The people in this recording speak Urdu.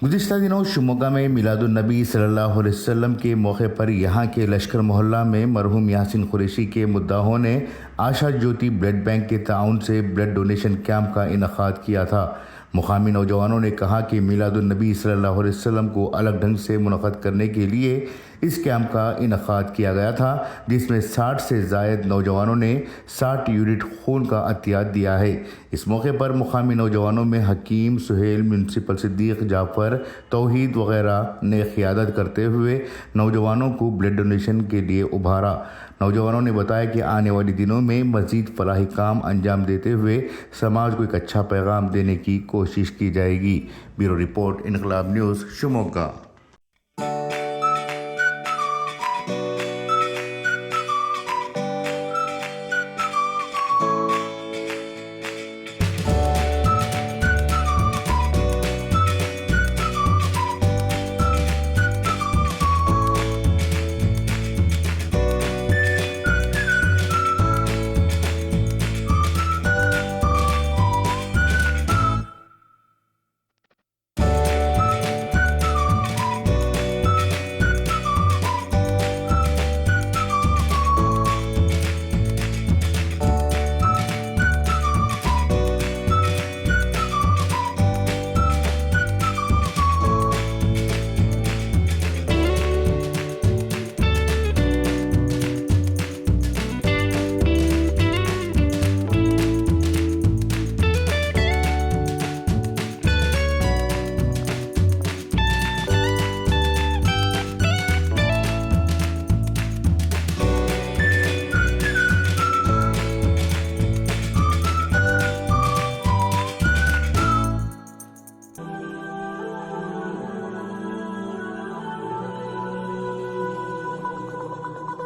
گزشتہ دنوں شموگا میں میلاد النبی صلی اللہ علیہ وسلم کے موقع پر یہاں کے لشکر محلہ میں مرحوم یاسین قریشی کے مداحوں نے آشا جیوتی بلڈ بینک کے تعاون سے بلڈ ڈونیشن کیمپ کا انعقاد کیا تھا۔ مقامی نوجوانوں نے کہا کہ میلاد النبی صلی اللہ علیہ وسلم کو الگ ڈھنگ سے منعقد کرنے کے لیے اس کیمپ کا انعقاد کیا گیا تھا، جس میں 60 سے زائد نوجوانوں نے 60 یونٹ خون کا عطیہ دیا ہے۔ اس موقع پر مقامی نوجوانوں میں حکیم، سہیل، میونسپل صدیق، جعفر، توحید وغیرہ نے قیادت کرتے ہوئے نوجوانوں کو بلڈ ڈونیشن کے لیے ابھارا۔ نوجوانوں نے بتایا کہ آنے والے دنوں میں مزید فلاحی کام انجام دیتے ہوئے سماج کو ایک اچھا پیغام دینے کی کوشش کی جائے گی۔ بیورو رپورٹ، انقلاب نیوز، شموگا۔